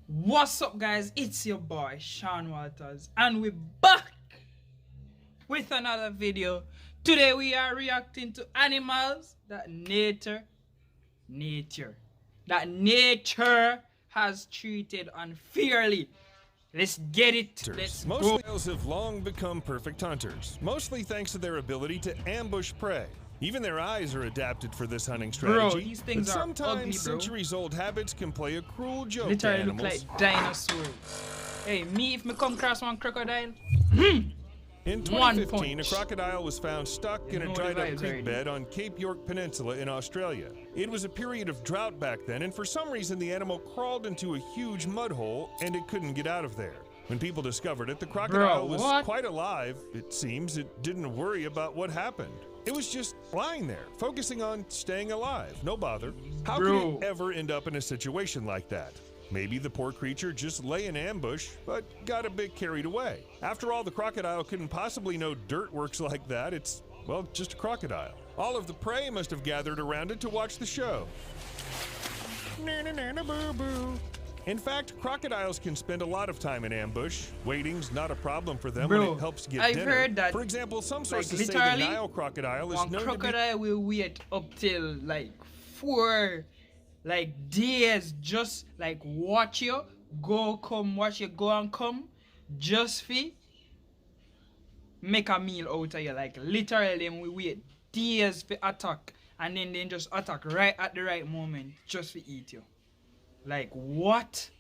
What's up, guys? It's your boy Sean Walters, and we're back with another video. Today we are reacting to animals that nature has treated unfairly. Let's get it. Let's Most go. whales have long become perfect hunters, mostly thanks to their ability to ambush prey. Even their eyes are adapted for this hunting strategy. Bro, these things but are sometimes ugly, bro. centuries-old habits can play a cruel joke Literally to look animals. like dinosaurs. Hey, me if me come across one crocodile. In 2015, a crocodile was found stuck in a dried-up creek bed on Cape York Peninsula in Australia. It was a period of drought back then, and for some reason the animal crawled into a huge mud hole and it couldn't get out of there. When people discovered it, the crocodile was quite alive. It seems it didn't worry about what happened. It was just lying there, focusing on staying alive. No bother. How could it ever end up in a situation like that? Maybe the poor creature just lay in ambush, but got a bit carried away. After all, the crocodile couldn't possibly know dirt works like that. It's, well, just a crocodile. All of the prey must have gathered around it to watch the show. Na-na-na-na-boo-boo. In fact, crocodiles can spend a lot of time in ambush. Waiting's not a problem for them when it helps get dinner. I've heard that. For example, some sources say the Nile crocodile is known to be... crocodile will wait up till like 4 days, just like watch you, go and come, just for make a meal out of you. Like literally we wait days for attack, and then they just attack right at the right moment just to eat you. Like what?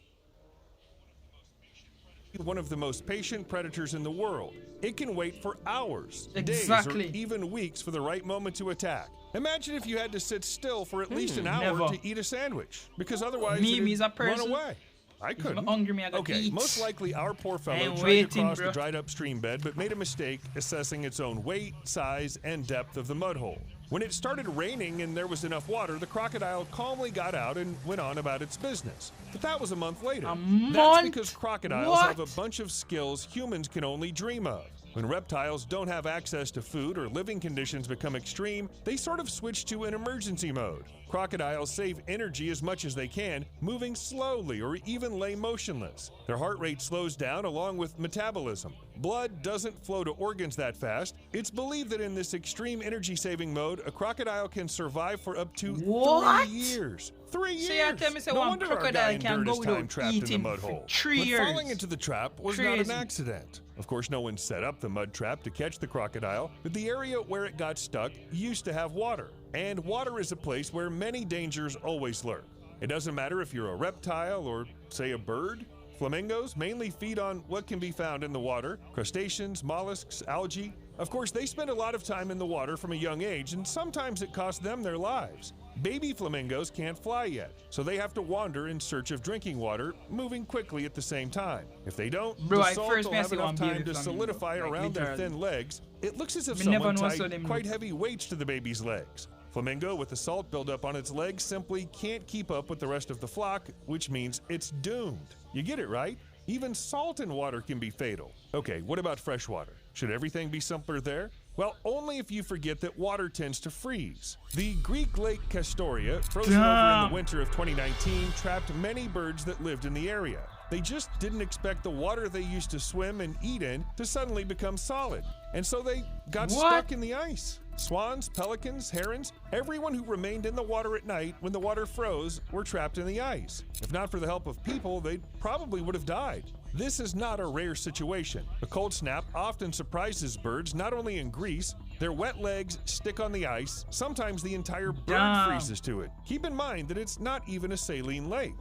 One of the most patient predators in the world. It can wait for hours, days, or even weeks for the right moment to attack. Imagine if you had to sit still for at least an hour to eat a sandwich, because otherwise it'd run away. I couldn't. Okay, most likely our poor fellow tried to cross the dried up stream bed, but made a mistake assessing its own weight, size, and depth of the mud hole. When it started raining and there was enough water, the crocodile calmly got out and went on about its business. But that was a month later. That's because crocodiles have a bunch of skills humans can only dream of. When reptiles don't have access to food or living conditions become extreme, they sort of switch to an emergency mode. Crocodiles save energy as much as they can, moving slowly or even lay motionless. Their heart rate slows down along with metabolism. Blood doesn't flow to organs that fast. It's believed that in this extreme energy-saving mode, a crocodile can survive for up to 3 years. 3 years! So you tell me, no wonder crocodile can go without trapped eating in the mud hole. 3 years. But falling into the trap was not an accident. Of course, no one set up the mud trap to catch the crocodile, but the area where it got stuck used to have water. And water is a place where many dangers always lurk. It doesn't matter if you're a reptile or, say, a bird. Flamingos mainly feed on what can be found in the water: crustaceans, mollusks, algae. Of course, they spend a lot of time in the water from a young age, and sometimes it costs them their lives. Baby flamingos can't fly yet, so they have to wander in search of drinking water, moving quickly at the same time. If they don't, the salt will have enough time to solidify around their thin legs. It looks as if someone tied quite heavy weights to the baby's legs. Flamingo with the salt buildup on its legs simply can't keep up with the rest of the flock, which means it's doomed. You get it, right? Even salt in water can be fatal. Okay, what about freshwater? Should everything be simpler there? Well, only if you forget that water tends to freeze. The Greek lake Castoria, frozen over in the winter of 2019, trapped many birds that lived in the area. They just didn't expect the water they used to swim and eat in to suddenly become solid. And so they got stuck in the ice. Swans, pelicans, herons, everyone who remained in the water at night when the water froze were trapped in the ice. If not for the help of people, they probably would have died. This is not a rare situation. A cold snap often surprises birds not only in Greece. Their wet legs stick on the ice. Sometimes the entire bird freezes to it. Keep in mind that it's not even a saline lake.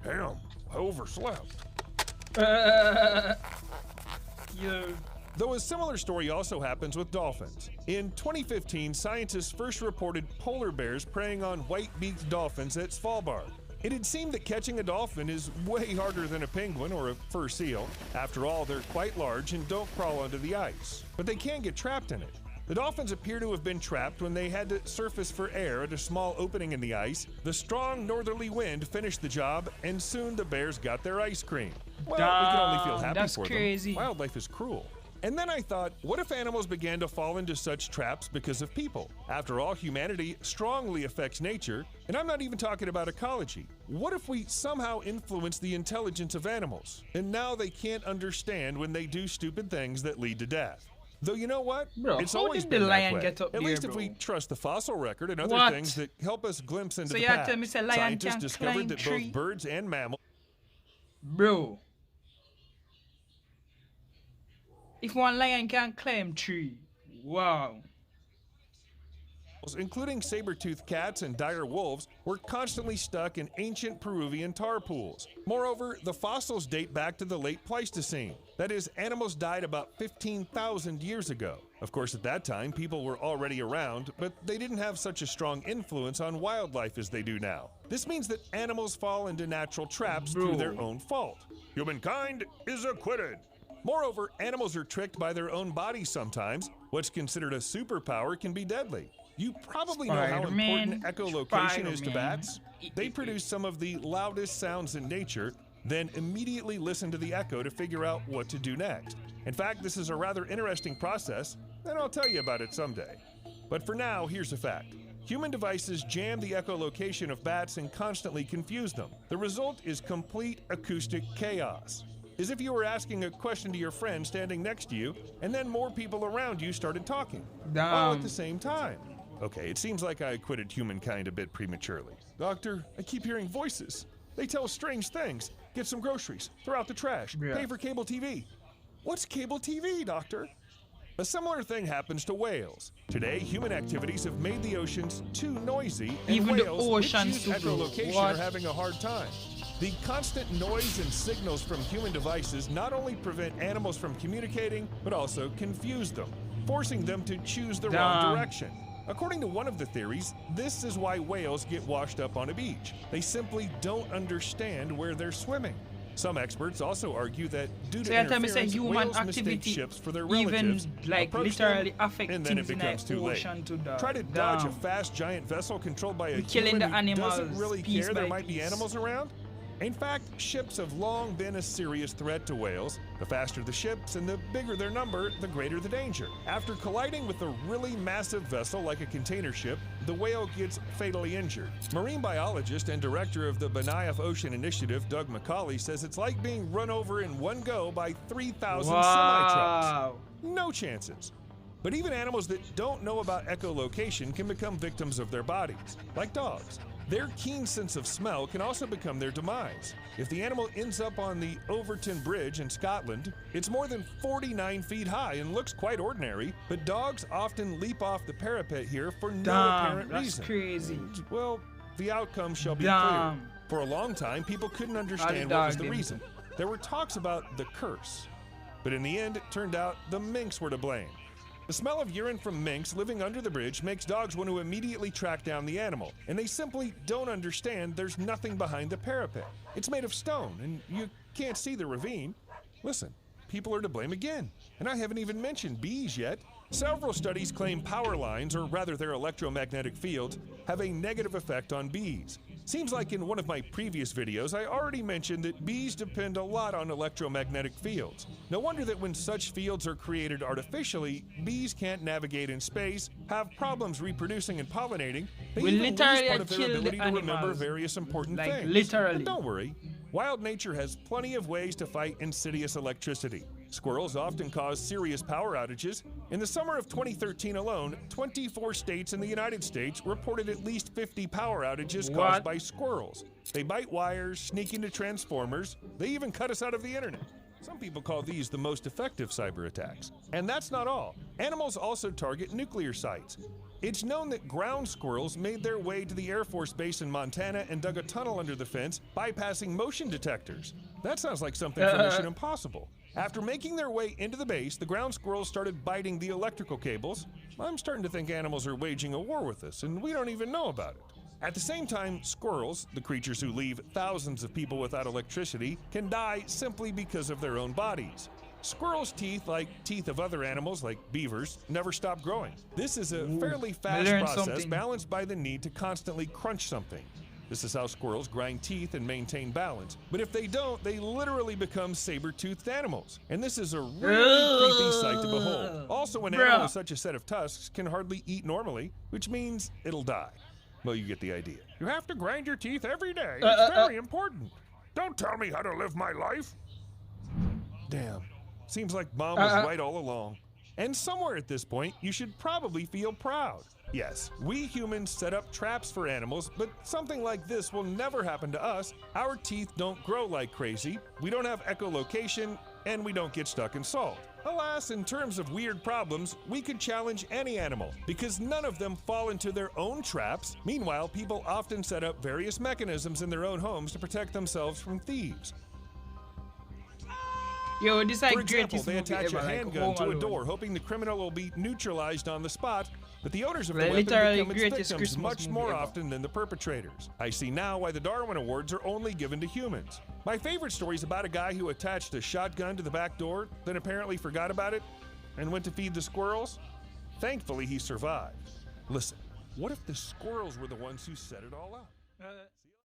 Damn, I overslept. Though a similar story also happens with dolphins. In 2015, scientists first reported polar bears preying on white-beaked dolphins at Svalbard. It had seemed that catching a dolphin is way harder than a penguin or a fur seal. After all, they're quite large and don't crawl under the ice. But they can get trapped in it. The dolphins appear to have been trapped when they had to surface for air at a small opening in the ice. The strong northerly wind finished the job, and soon the bears got their ice cream. Well, we can only feel happy for them. Wildlife is cruel. And then I thought, what if animals began to fall into such traps because of people? After all, humanity strongly affects nature, and I'm not even talking about ecology. What if we somehow influence the intelligence of animals, and now they can't understand when they do stupid things that lead to death? Though you know what? Bro, it's how always did the been lion that way. get up At there, least if bro? we trust the fossil record and other What? things that help us glimpse into So the you past. tell me say lion Scientists can discovered climb that tree? both birds and mammals Bro. If one lion can climb tree, wow. including saber-toothed cats and dire wolves, were constantly stuck in ancient Peruvian tar pools. Moreover, the fossils date back to the late Pleistocene. That is, animals died about 15,000 years ago. Of course, at that time, people were already around, but they didn't have such a strong influence on wildlife as they do now. This means that animals fall into natural traps through their own fault. Humankind is acquitted. Moreover, animals are tricked by their own bodies sometimes. What's considered a superpower can be deadly. You probably know how important echolocation is to bats. They produce some of the loudest sounds in nature, then immediately listen to the echo to figure out what to do next. In fact, this is a rather interesting process, and I'll tell you about it someday. But for now, here's a fact. Human devices jam the echolocation of bats and constantly confuse them. The result is complete acoustic chaos. As if you were asking a question to your friend standing next to you, and then more people around you started talking, all at the same time. Okay, it seems like I acquitted humankind a bit prematurely. Doctor, I keep hearing voices. They tell strange things. Get some groceries, throw out the trash, pay for cable TV. What's cable TV, Doctor? A similar thing happens to whales. Today, human activities have made the oceans too noisy, and even whales, the oceans which use echolocation, are having a hard time. The constant noise and signals from human devices not only prevent animals from communicating, but also confuse them, forcing them to choose the wrong direction. According to one of the theories, this is why whales get washed up on a beach. They simply don't understand where they're swimming. Some experts also argue that due to interference, whales mistake ships for their relatives, approach them, and then it becomes too late. Try to dodge a fast giant vessel controlled by a human who doesn't really care there might be animals around. In fact, ships have long been a serious threat to whales. The faster the ships and the bigger their number, the greater the danger. After colliding with a really massive vessel like a container ship, the whale gets fatally injured. Marine biologist and director of the Benaif Ocean Initiative, Doug McCauley, says it's like being run over in one go by 3,000 semi-trucks. No chances. But even animals that don't know about echolocation can become victims of their bodies, like dogs. Their keen sense of smell can also become their demise. If the animal ends up on the Overton Bridge in Scotland, it's more than 49 feet high and looks quite ordinary, but dogs often leap off the parapet here for no apparent reason. That's crazy. Well, the outcome shall be clear. For a long time, people couldn't understand what was the reason. There were talks about the curse, but in the end, it turned out the minks were to blame. The smell of urine from minks living under the bridge makes dogs want to immediately track down the animal, and they simply don't understand there's nothing behind the parapet. It's made of stone, and you can't see the ravine. Listen, people are to blame again, and I haven't even mentioned bees yet. Several studies claim power lines, or rather their electromagnetic fields, have a negative effect on bees. Seems like in one of my previous videos, I already mentioned that bees depend a lot on electromagnetic fields. No wonder that when such fields are created artificially, bees can't navigate in space, have problems reproducing and pollinating, they even lose part of their ability to remember various important things. But don't worry, wild nature has plenty of ways to fight insidious electricity. Squirrels often cause serious power outages. In the summer of 2013 alone, 24 states in the United States reported at least 50 power outages caused by squirrels. They bite wires, sneak into transformers, they even cut us out of the internet. Some people call these the most effective cyber attacks. And that's not all. Animals also target nuclear sites. It's known that ground squirrels made their way to the Air Force Base in Montana and dug a tunnel under the fence, bypassing motion detectors. That sounds like something from Mission Impossible. After making their way into the base, the ground squirrels started biting the electrical cables. I'm starting to think animals are waging a war with us, and we don't even know about it. At the same time, squirrels, the creatures who leave thousands of people without electricity, can die simply because of their own bodies. Squirrels' teeth, like teeth of other animals like beavers, never stop growing. This is a fairly fast process balanced by the need to constantly crunch something. This is how squirrels grind teeth and maintain balance. But if they don't, they literally become saber-toothed animals. And this is a really creepy sight to behold. Also, an animal with such a set of tusks can hardly eat normally, which means it'll die. Well, you get the idea. You have to grind your teeth every day. It's very important. Don't tell me how to live my life. Damn. Seems like Mom was right all along. And somewhere at this point, you should probably feel proud. Yes, we humans set up traps for animals, but something like this will never happen to us. Our teeth don't grow like crazy, we don't have echolocation, and we don't get stuck in salt. Alas, in terms of weird problems, we could challenge any animal, because none of them fall into their own traps. Meanwhile, people often set up various mechanisms in their own homes to protect themselves from thieves. Yo, this like For example, greatest they movie attach ever, a like, handgun Home to a Alone. door, hoping the criminal will be neutralized on the spot, but the owners of the Like, weapon literally become its greatest victims Christmas much movie more ever. often than the perpetrators. I see now why the Darwin Awards are only given to humans. My favorite story is about a guy who attached a shotgun to the back door, then apparently forgot about it, and went to feed the squirrels. Thankfully, he survived. Listen, what if the squirrels were the ones who set it all up?